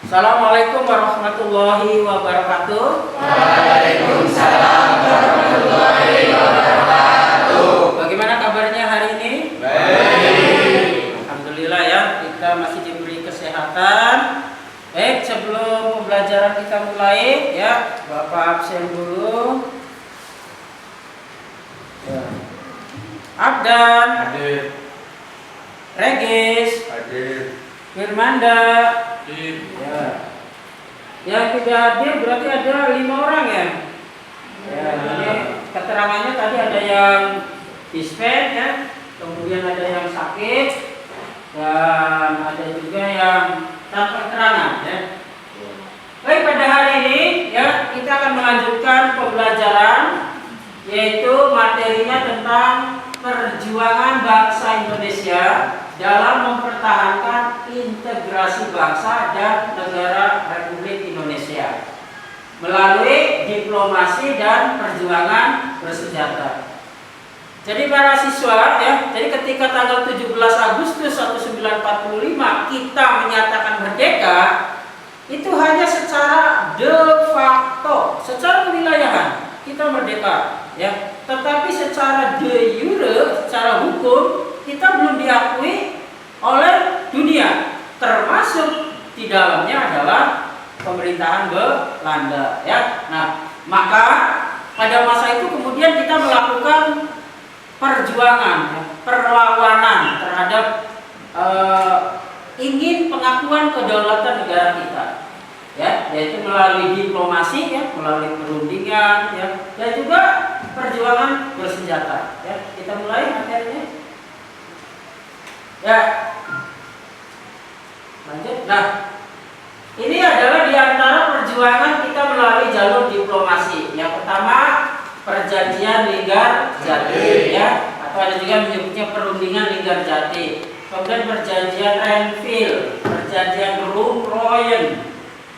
Assalamualaikum warahmatullahi wabarakatuh. Waalaikumsalam warahmatullahi wabarakatuh. Bagaimana kabarnya hari ini? Baik. Alhamdulillah ya, kita masih diberi kesehatan. Baik, sebelum pembelajaran kita mulai ya, Bapak absen dulu. Ya. Abdan, Hadir. Regis, Hadir. Firmanda. Hadir. Ya. Yang tidak hadir berarti ada 5 orang ya. Ya, ini keterangannya tadi ada yang dispend ya, kemudian ada yang sakit, dan ada juga yang tanpa keterangan ya. Baik, pada hari ini ya kita akan melanjutkan pembelajaran, yaitu materinya tentang perjuangan bangsa Indonesia dalam mempertahankan integrasi bangsa dan negara Republik Indonesia melalui diplomasi dan perjuangan bersenjata. Jadi para siswa ya, jadi ketika tanggal 17 Agustus 1945 kita menyatakan merdeka, itu hanya secara de facto, secara kewilayahan kita merdeka ya. Tetapi secara de jure, secara hukum kita belum diakui oleh dunia, termasuk di dalamnya adalah pemerintahan Belanda ya. Nah, maka pada masa itu kemudian kita melakukan perjuangan, perlawanan terhadap ingin pengakuan kedaulatan negara kita ya, yaitu melalui diplomasi ya, melalui perundingan ya, dan juga perjuangan bersenjata ya. Kita mulai materinya ya, lanjut. Nah, ini adalah diantara perjuangan kita melalui jalur diplomasi. Yang pertama, perjanjian Linggarjati ya, atau ada juga menyebutnya perundingan Linggarjati. Kemudian perjanjian Renville, perjanjian Rumroyen,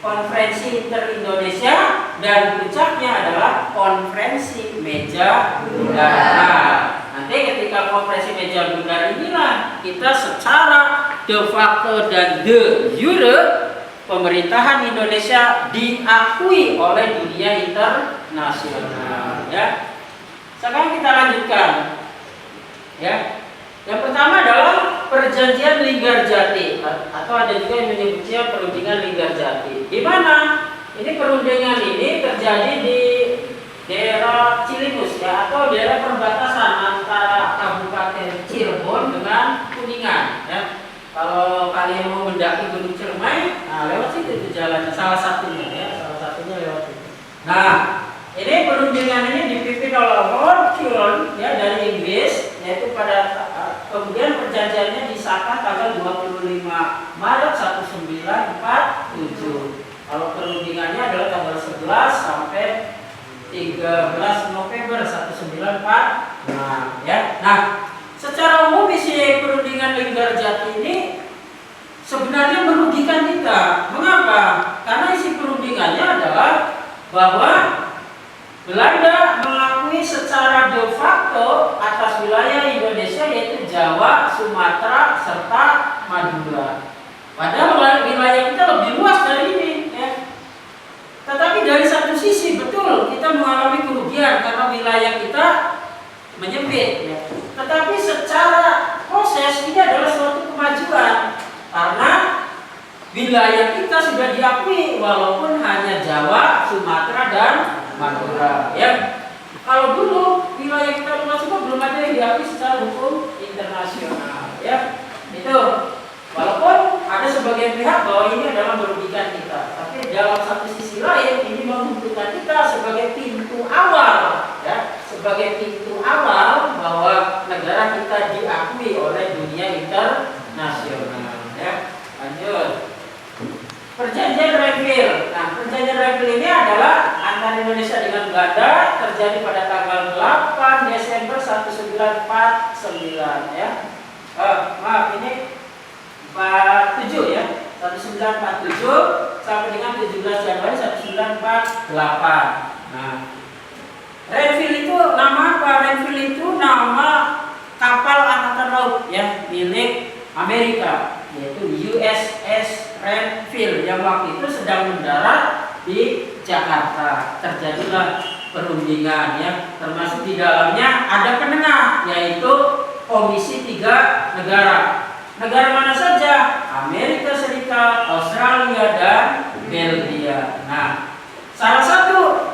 konferensi inter-Indonesia, dan puncaknya adalah konferensi meja bundar. Nanti ketika konferensi meja bundar inilah kita secara de facto dan de jure pemerintahan Indonesia diakui oleh dunia internasional ya. Sekarang kita lanjutkan ya. Yang pertama adalah perjanjian Linggarjati, atau ada juga yang menyebutnya perundingan Linggarjati. Di mana ini perundingan ini terjadi di daerah Cilimus ya, atau daerah perbatasan antara Kabupaten Cirebon dengan Kuningan ya. Kalau kalian mau mendaki Gunung Ciremai, nah lewat situ itu jalannya, salah satunya ya, salah satunya lewat situ. Nah, ini perundingan ini dipimpin oleh Lord Curzon ya dari Inggris, yaitu pada kemudian perjanjiannya disahkan tanggal 25 Maret 1947. Kalau perundingannya adalah tanggal 11 sampai 13 November 1946 ya. Nah, secara umum isi perundingan Linggarjati ini sebenarnya merugikan kita. Mengapa? Karena isi perundingannya adalah bahwa Belanda mengakui secara de facto atas wilayah Indonesia, yaitu Jawa, Sumatera, serta Madura. Padahal wilayah kita lebih luas dari ini ya. Tetapi dari satu sisi betul kita mengalami kerugian karena wilayah kita menyempit ya. Tetapi secara proses ini adalah suatu kemajuan karena wilayah kita sudah diakui walaupun hanya Jawa, Sumatera, dan Madura ya. Kalau dulu wilayah kita luas juga belum ada yang diakui secara hukum internasional ya. Itu walaupun ada sebagian pihak bahwa ini adalah merugikan kita, tapi dalam satu sisi lain ini menguntungkan kita sebagai pintu awal ya, sebagai pintu awal bahwa negara kita diakui oleh dunia internasional ya. Lanjut. Perjanjian Renville. Nah, perjanjian Renville ini adalah antara Indonesia dengan Belanda, terjadi pada tanggal 8 Desember 1949 ya. Maaf, ini 47 ya. 1947 sampai dengan 17 Januari 1948. Nah, Renville itu nama apa? Renville itu nama kapal angkatan laut ya, milik Amerika, yaitu USS Renville yang waktu itu sedang mendarat di Jakarta. Terjadilah perundingan ya, termasuk di dalamnya ada penengah, yaitu Komisi 3 negara. Negara mana saja? Amerika Serikat, Australia, dan Belgia. Nah, salah satu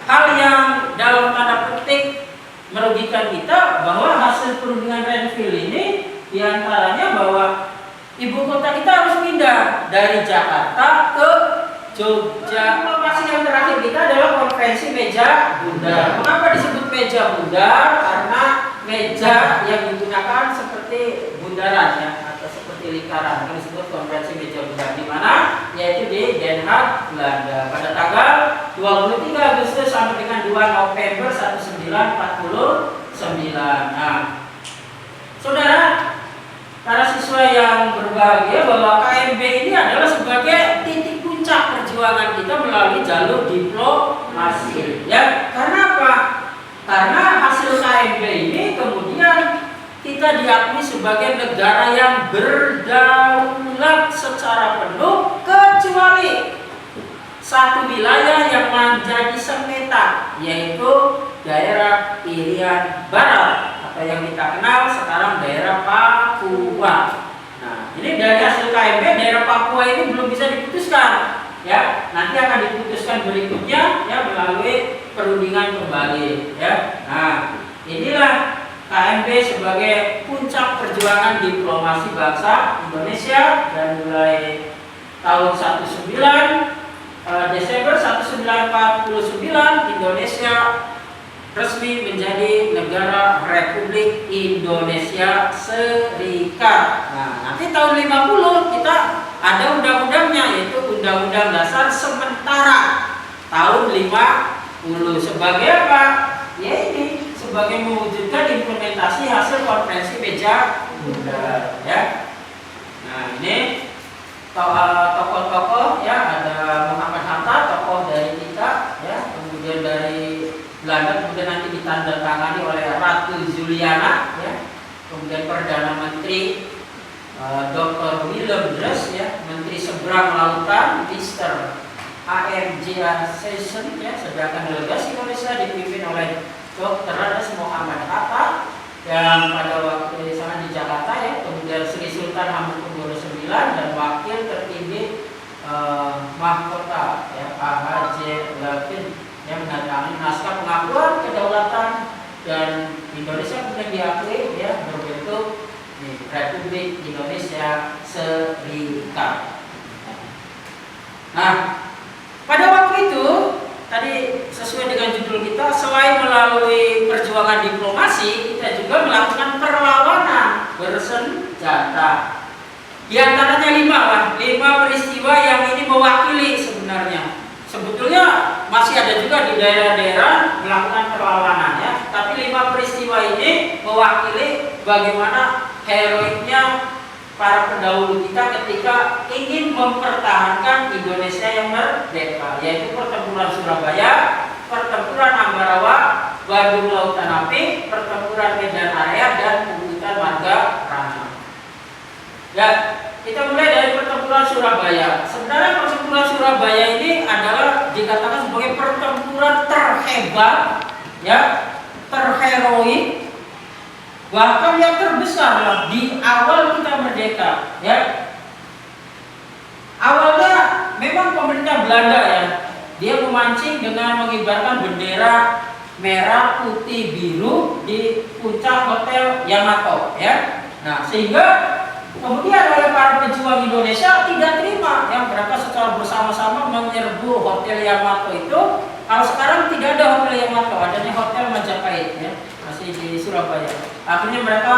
hal yang dalam tanda petik merugikan kita bahwa hasil perundingan Renville ini diantaranya bahwa ibu kota kita harus pindah dari Jakarta ke Jogja. Lokasi yang terakhir kita adalah konferensi meja bundar. Mengapa disebut meja bundar? Karena meja yang digunakan seperti bundaran ya, atau seperti lingkaran. Yang disebut konferensi meja bundar di mana? Yaitu di Den Haag, Belanda. Pada tanggal 23 Agustus sampai dengan 2 November 1949. Nah, saudara, para siswa yang berbahagia, bahwa KMB ini adalah sebagai titik puncak perjuangan kita melalui jalur diplomasi. Ya, karena apa? Karena hasil KMB ini kemudian kita diakui sebagai negara yang berdaulat secara penuh, kecuali satu wilayah yang menjadi sengketa, yaitu daerah Irian Barat atau yang kita kenal sekarang daerah Papua. Nah, ini dari hasil KMB daerah Papua ini belum bisa diputuskan, ya. Nanti akan diputuskan berikutnya ya melalui perundingan kembali, ya. Nah, inilah KMB sebagai puncak perjuangan diplomasi bangsa Indonesia, dan mulai tahun 19 Desember 1949 Indonesia resmi menjadi negara Republik Indonesia Serikat. Nah, nanti tahun 50 kita ada undang-undangnya, yaitu Undang-Undang Dasar Sementara tahun 50. Sebagai apa? Ya ini sebagai mewujudkan implementasi hasil konferensi meja bundar ya. Nah, ini tokoh-tokoh ya, ada Muhammad Hatta, tokoh dari kita ya, kemudian dari Belanda, kemudian nanti ditandatangani oleh Ratu Juliana ya, kemudian Perdana Menteri Dr. Willem Drees ya, Menteri Seberang Lautan Mr. A.M. Session ya, sedangkan delegasi Indonesia dipimpin oleh Dr. Raden Muhammad Hatta yang pada waktu di sana di Jakarta ya, kemudian Sri Sultan Hamengkubuwono IX dan wakil tertinggi mahkota ya H.J. Levin yang menandatangani naskah pengakuan kedaulatan, dan Indonesia kemudian diakui ya berbentuk Republik Indonesia Serikat. Nah, pada waktu itu tadi sesuai dengan judul kita, selain melalui perjuangan diplomasi, kita juga melakukan perlawanan bersenjata. Di antaranya 5 peristiwa yang ini mewakili sebenarnya. Sebetulnya masih ada juga di daerah-daerah melakukan perlawanan ya, tapi 5 peristiwa ini mewakili bagaimana heroiknya para pendahulu kita ketika ingin mempertahankan Indonesia yang merdeka, yaitu pertempuran Surabaya, pertempuran Ambarawa, Bandung Lautan Api, pertempuran Medan Area, dan pembunuhan Margarana. Ya, kita mulai dari pertempuran Surabaya. Sebenarnya pertempuran Surabaya ini adalah dikatakan sebagai pertempuran terhebat, ya, terheroik, bahkan yang terbesar lah di awal kita merdeka. Ya, awalnya memang pemerintah Belanda ya, dia memancing dengan mengibarkan bendera merah, putih, biru di puncak Hotel Yamato. Ya, nah sehingga kemudian oleh para pejuang Indonesia tidak terima yang mereka secara bersama-sama menyerbu Hotel Yamato itu. Kalau sekarang tidak ada Hotel Yamato, adanya Hotel Majapahit ya, masih di Surabaya. Akhirnya mereka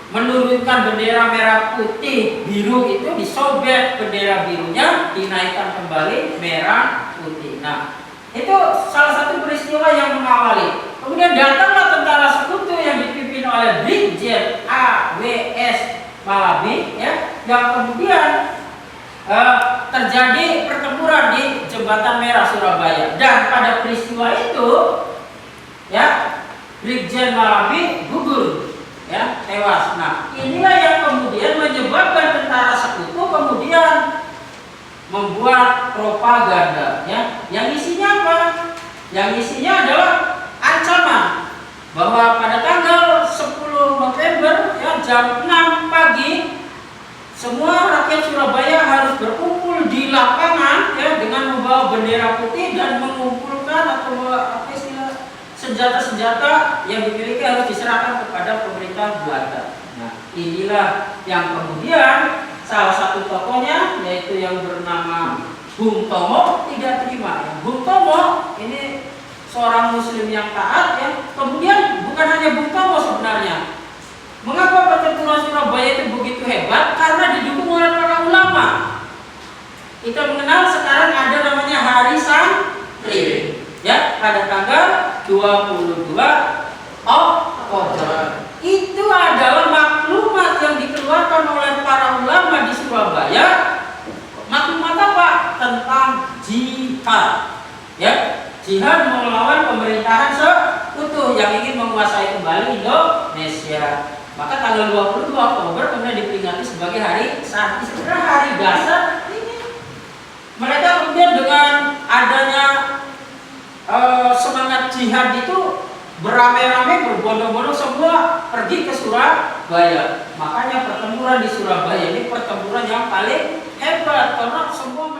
menurunkan bendera merah putih biru itu, disobek bendera birunya, dinaikkan kembali merah putih. Nah, itu salah satu peristiwa yang mengawali. Kemudian datanglah tentara sekutu yang dipimpin oleh Brigjen A.W.S. Malabi ya, yang kemudian terjadi pertempuran di Jembatan Merah Surabaya, dan pada peristiwa itu ya Brigjen Malabi gugur ya tewas. Nah, inilah yang kemudian menyebabkan tentara sekutu kemudian membuat propaganda, ya, yang isinya apa? Yang isinya adalah ancaman bahwa pada tanggal 10 November ya jam 6 pagi semua rakyat Surabaya harus berkumpul di lapangan ya dengan membawa bendera putih dan mengumpulkan atau apa istilah senjata-senjata yang dimiliki harus diserahkan kepada pemerintah Belanda. Nah, inilah yang kemudian salah satu tokohnya yaitu yang bernama Bung Tomo tidak terima. Bung Tomo ini seorang muslim yang taat ya. Kemudian bukan hanya Bung Tomo sebenarnya. Mengapa pertempuran Surabaya itu begitu hebat? Karena didukung oleh para ulama. Kita mengenal sekarang ada namanya Hari Santri ya pada tanggal 22 Oktober. Itu adalah maklumat yang dikeluarkan oleh para ulama di Surabaya. Maklumat apa? Tentang jihad. Ya, jihad melawan pemerintahan sekutu yang ingin menguasai kembali Indonesia. Maka tanggal 22 Oktober kemudian diperingati sebagai Hari Santri. Sebenarnya hari dasar ini. Mereka kemudian dengan adanya semangat jihad itu beramai-ramai berbondong-bondong semua pergi ke Surabaya. Makanya pertempuran di Surabaya ini pertempuran yang paling hebat karena semua